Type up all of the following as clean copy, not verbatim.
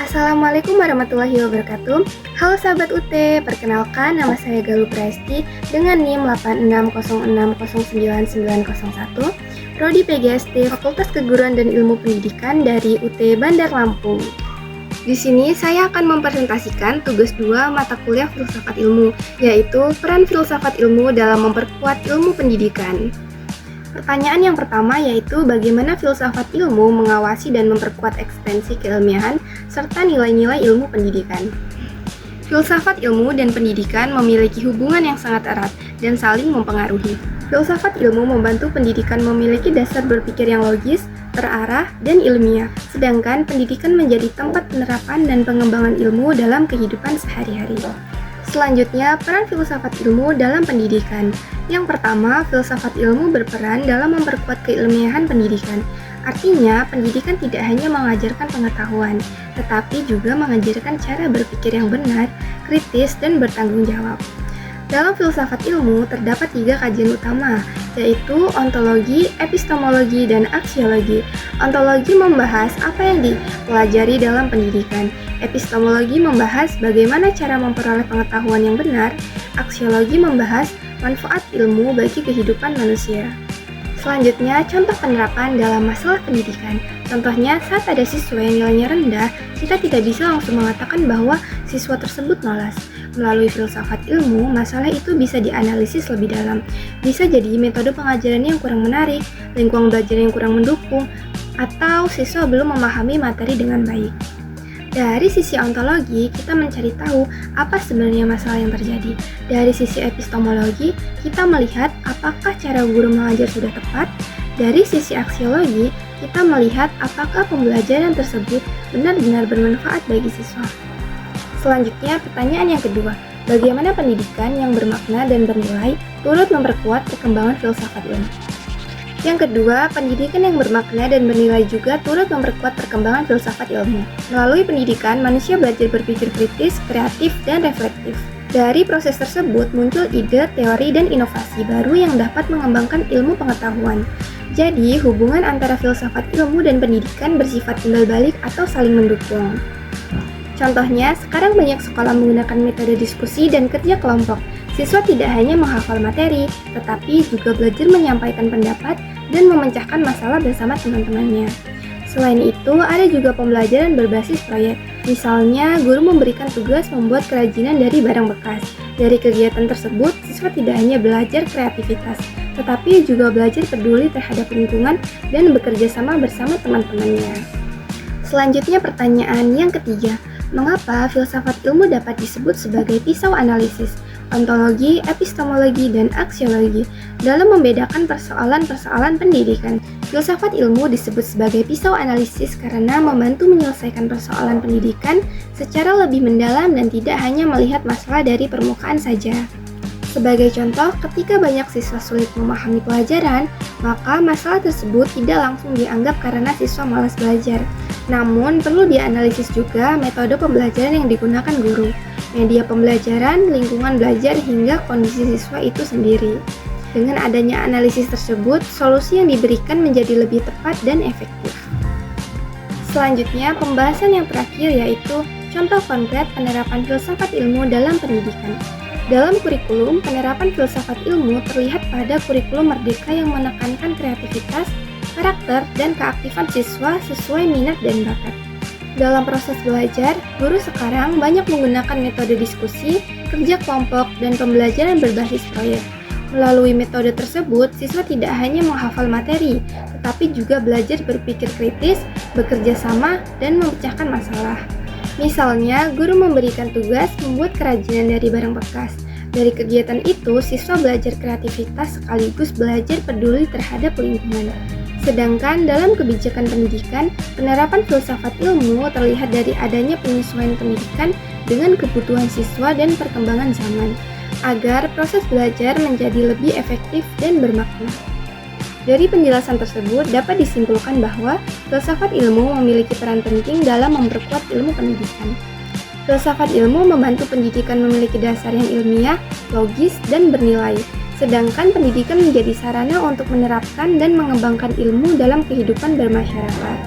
Assalamualaikum warahmatullahi wabarakatuh. Halo sahabat UT, perkenalkan nama saya Galuh Presti dengan NIM 86060991, Prodi PGST Fakultas Keguruan dan Ilmu Pendidikan dari UT Bandar Lampung. Di sini saya akan mempresentasikan tugas 2 mata kuliah filsafat ilmu, yaitu peran filsafat ilmu dalam memperkuat ilmu pendidikan. Pertanyaan yang pertama yaitu bagaimana filsafat ilmu mengawasi dan memperkuat eksistensi keilmiahan serta nilai-nilai ilmu pendidikan. Filsafat ilmu dan pendidikan memiliki hubungan yang sangat erat dan saling mempengaruhi. Filsafat ilmu membantu pendidikan memiliki dasar berpikir yang logis, terarah, dan ilmiah, sedangkan pendidikan menjadi tempat penerapan dan pengembangan ilmu dalam kehidupan sehari-hari. Selanjutnya, peran filsafat ilmu dalam pendidikan. Yang pertama, filsafat ilmu berperan dalam memperkuat keilmiahan pendidikan. Artinya, pendidikan tidak hanya mengajarkan pengetahuan, tetapi juga mengajarkan cara berpikir yang benar, kritis, dan bertanggung jawab. Dalam filsafat ilmu terdapat 3 kajian utama, yaitu ontologi, epistemologi, dan aksiologi. Ontologi membahas apa yang dipelajari dalam pendidikan. Epistemologi membahas bagaimana cara memperoleh pengetahuan yang benar. Aksiologi membahas manfaat ilmu bagi kehidupan manusia. Selanjutnya, contoh penerapan dalam masalah pendidikan. Contohnya, saat ada siswa yang nilainya rendah, kita tidak bisa langsung mengatakan bahwa siswa tersebut malas. Melalui filsafat ilmu, masalah itu bisa dianalisis lebih dalam. Bisa jadi metode pengajaran yang kurang menarik, lingkungan belajar yang kurang mendukung, atau siswa belum memahami materi dengan baik. Dari sisi ontologi, kita mencari tahu apa sebenarnya masalah yang terjadi. Dari sisi epistemologi, kita melihat apakah cara guru mengajar sudah tepat. Dari sisi aksiologi, kita melihat apakah pembelajaran tersebut benar-benar bermanfaat bagi siswa. Selanjutnya, pertanyaan yang kedua, bagaimana pendidikan yang bermakna dan bernilai turut memperkuat perkembangan filsafat ilmu? Yang kedua, pendidikan yang bermakna dan bernilai juga turut memperkuat perkembangan filsafat ilmu. Melalui pendidikan, manusia belajar berpikir kritis, kreatif, dan reflektif. Dari proses tersebut muncul ide, teori, dan inovasi baru yang dapat mengembangkan ilmu pengetahuan. Jadi, hubungan antara filsafat ilmu dan pendidikan bersifat timbal balik atau saling mendukung. Contohnya, sekarang banyak sekolah menggunakan metode diskusi dan kerja kelompok. Siswa tidak hanya menghafal materi, tetapi juga belajar menyampaikan pendapat dan memecahkan masalah bersama teman-temannya. Selain itu, ada juga pembelajaran berbasis proyek. Misalnya, guru memberikan tugas membuat kerajinan dari barang bekas. Dari kegiatan tersebut, siswa tidak hanya belajar kreativitas, tetapi juga belajar peduli terhadap lingkungan dan bekerja sama bersama teman-temannya. Selanjutnya, pertanyaan yang ketiga, mengapa filsafat ilmu dapat disebut sebagai pisau analisis? Ontologi, epistemologi, dan aksiologi dalam membedakan persoalan-persoalan pendidikan. Filsafat ilmu disebut sebagai pisau analisis karena membantu menyelesaikan persoalan pendidikan secara lebih mendalam dan tidak hanya melihat masalah dari permukaan saja. Sebagai contoh, ketika banyak siswa sulit memahami pelajaran, maka masalah tersebut tidak langsung dianggap karena siswa malas belajar. Namun, perlu dianalisis juga metode pembelajaran yang digunakan guru, media pembelajaran, lingkungan belajar, hingga kondisi siswa itu sendiri. Dengan adanya analisis tersebut, solusi yang diberikan menjadi lebih tepat dan efektif. Selanjutnya, pembahasan yang terakhir yaitu contoh konkret penerapan filsafat ilmu dalam pendidikan. Dalam kurikulum, penerapan filsafat ilmu terlihat pada kurikulum merdeka yang menekankan kreativitas, karakter, dan keaktifan siswa sesuai minat dan bakat. Dalam proses belajar, guru sekarang banyak menggunakan metode diskusi, kerja kelompok, dan pembelajaran berbasis proyek. Melalui metode tersebut, siswa tidak hanya menghafal materi, tetapi juga belajar berpikir kritis, bekerja sama, dan memecahkan masalah. Misalnya, guru memberikan tugas membuat kerajinan dari barang bekas. Dari kegiatan itu, siswa belajar kreativitas sekaligus belajar peduli terhadap lingkungan. Sedangkan dalam kebijakan pendidikan, penerapan filsafat ilmu terlihat dari adanya penyesuaian pendidikan dengan kebutuhan siswa dan perkembangan zaman, agar proses belajar menjadi lebih efektif dan bermakna. Dari penjelasan tersebut dapat disimpulkan bahwa filsafat ilmu memiliki peran penting dalam memperkuat ilmu pendidikan. Filsafat ilmu membantu pendidikan memiliki dasar yang ilmiah, logis, dan bernilai. Sedangkan pendidikan menjadi sarana untuk menerapkan dan mengembangkan ilmu dalam kehidupan bermasyarakat.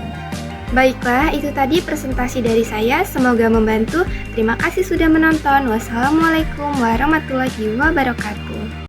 Baiklah, itu tadi presentasi dari saya. Semoga membantu. Terima kasih sudah menonton. Wassalamualaikum warahmatullahi wabarakatuh.